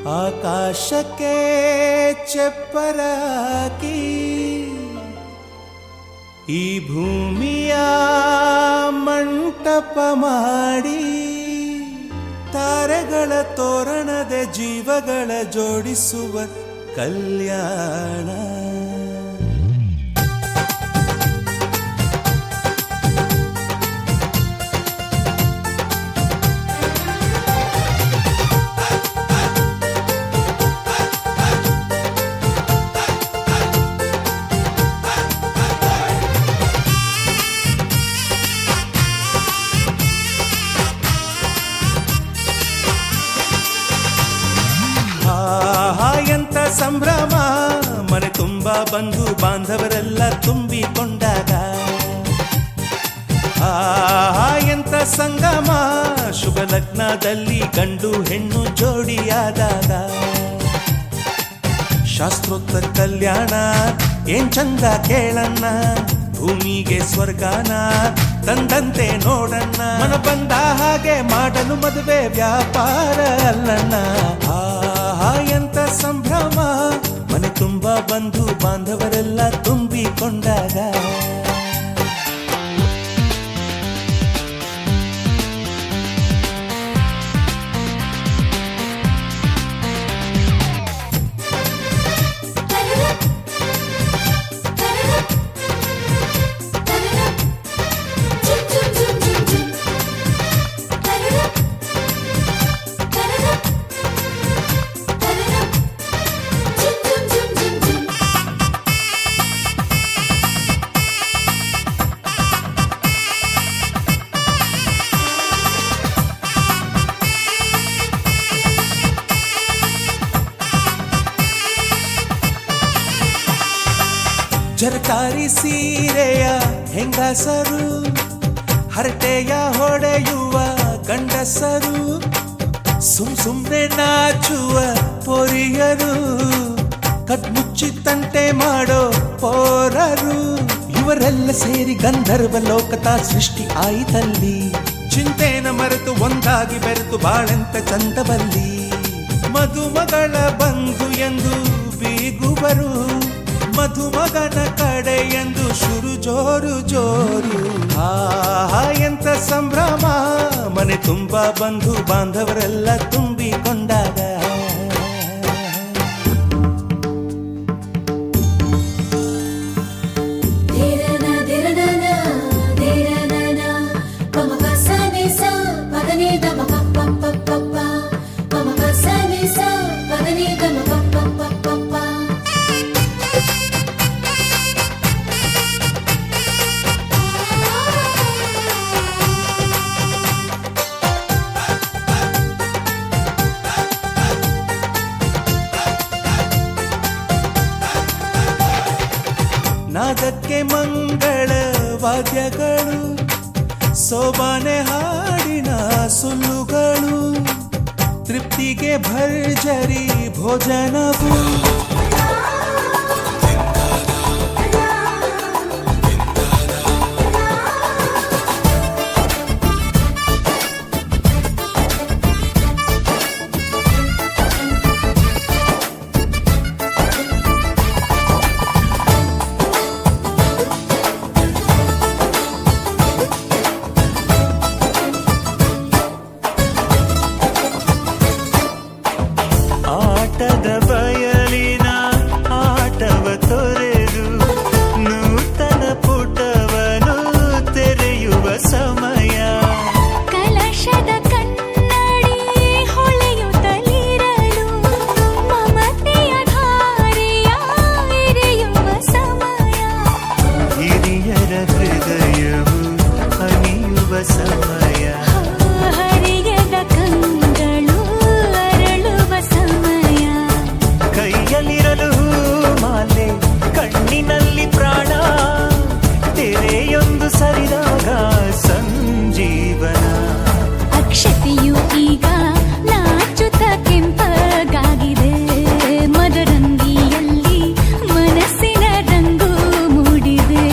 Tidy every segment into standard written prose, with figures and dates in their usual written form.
ಆಕಾಶಕ್ಕೆ ಚಪ್ಪರಾಕಿ ಈ ಭೂಮಿಯ ಮಂಟಪ ಮಾಡಿ ತಾರೆಗಳ ತೋರಣದ ಜೀವಗಳ ಜೋಡಿಸುವ ಕಲ್ಯಾಣ. ಎಂತ ಸಂಭ್ರಮ, ಮನೆ ತುಂಬ ಬಂಧು ಬಾಂಧವರೆಲ್ಲ ತುಂಬಿಕೊಂಡಾಗ. ಎಂತ ಸಂಗಮ, ಶುಭ ಲಗ್ನದಲ್ಲಿ ಗಂಡು ಹೆಣ್ಣು ಜೋಡಿಯಾದಾಗ. ಶಾಸ್ತ್ರೋಕ್ತ ಕಲ್ಯಾಣ ಏನ್ ಚಂದ ಕೇಳಣ್ಣ, ಭೂಮಿಗೆ ಸ್ವರ್ಗಾನ ತಂದಂತೆ ನೋಡಣ್ಣ. ಮನ ಬಂದ ಹಾಗೆ ಮಾಡಲು ಮದುವೆ ವ್ಯಾಪಾರ ಅಲ್ಲಣ್ಣ. ಎಂತ ಸಂಭ್ರಮ, ಮನೆ ತುಂಬ ಬಂಧು ಬಾಂಧವರೆಲ್ಲ ತುಂಬಿಕೊಂಡಾಗ. ಜರಕಾರಿ ಸೀರೆಯ ಹೆಂಗಸರು, ಹರಟೆಯ ಹೊಡೆಯುವ ಗಂಡಸರು, ಸುಮ್ನೆ ನಾಚುವ ಪೊರಿಯರು, ಕಟ್ಮುಚ್ಚಿ ತಂಟೆ ಮಾಡೋ ಪೋರರು. ಇವರೆಲ್ಲ ಸೇರಿ ಗಂಧರ್ವ ಲೋಕದ ಸೃಷ್ಟಿ ಆಯಿತಲ್ಲಿ. ಚಿಂತೆನ ಮರೆತು ಒಂದಾಗಿ ಬೆರೆತು ಬಾಳೆಂತ ಚಂದವಲ್ಲಿ. ಮದುಮಗಳ ಬಂಧು ಎಂದು ಬೀಗುವರು, ಮಧುಮಗನ ಕಡೆ ಎಂದು ಶುರು ಜೋರು ಜೋರು. ಎಂತ ಸಂಭ್ರಮ, ಮನೆ ತುಂಬ ಬಂಧು ಬಾಂಧವರೆಲ್ಲ ತುಂಬಿಕೊಂಡಾಗ. ನಾದಕ್ಕೆ ಮಂಗಳ ವಾದ್ಯಗಳು, ಸೋಬಾನೆ ಹಾಡಿನ ಸುಳ್ಳುಗಳು, ತೃಪ್ತಿಗೆ ಭರ್ಜರಿ ಭೋಜನವು. ಆಟದ ಬಯಲಿನ ಆಟವ ತೊರೆದು ನೂತನ ಪುಟವನು ತೆರೆಯುವ ಸಮಯ. ಕಲಶದ ಕನ್ನಡಿ ಹೊಳೆಯುತ್ತಲಿರಲು ಮಮತೆಯ ಧಾರೆಯ ಎರೆಯುವ ಸಮಯ. ಹಿರಿಯರ ಹೃದಯವು ಹನಿಯುವ ಸಮಯ. ಹರಿಯದ ಕಂಗಳು ಅರಳುವ ಸಮಯ. ಕೈಯಲ್ಲಿರಲು ಮಾಲೆ, ಕಣ್ಣಿನಲ್ಲಿ ಪ್ರಾಣ, ತೆರೆಯೊಂದು ಸರಿದಾಗ ಸಂಜೀವನ. ಅಕ್ಷತೆಯು ಈಗ ನಾಚುತ್ತ ಕೆಂಪಗಾಗಿದೆ, ಮದರಂಗಿಯಲ್ಲಿ ಮನಸ್ಸಿನ ರಂಗು ಮೂಡಿದೆ.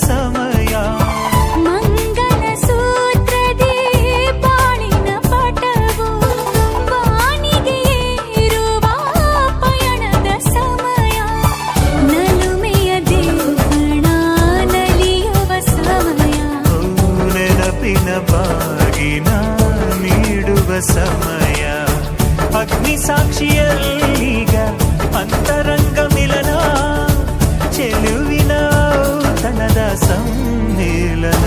ಸಮಯ ಮಂಗಲ ಸೂತ್ರದಿ ಬಾಳಿನ ಪಟವು ಬಾನಿಗೆ ಏರುವ ಪಯಣದ ಸಮಯ ನಲುಮೆಯ ದೇವಣ ನಲಿಯುವ ಸಮಯ ನೆನಪಿನ ಬಾಗಿನ ನೀಡುವ ಸಮಯ ಅಗ್ನಿ ಸಾಕ್ಷಿಯಲ್ಲೀಗ ಅಂತರಂಗ ಮಿಲನ ಚೆಲುವಿನ ಔತಣದ ಸಮ್ಮೇಳನ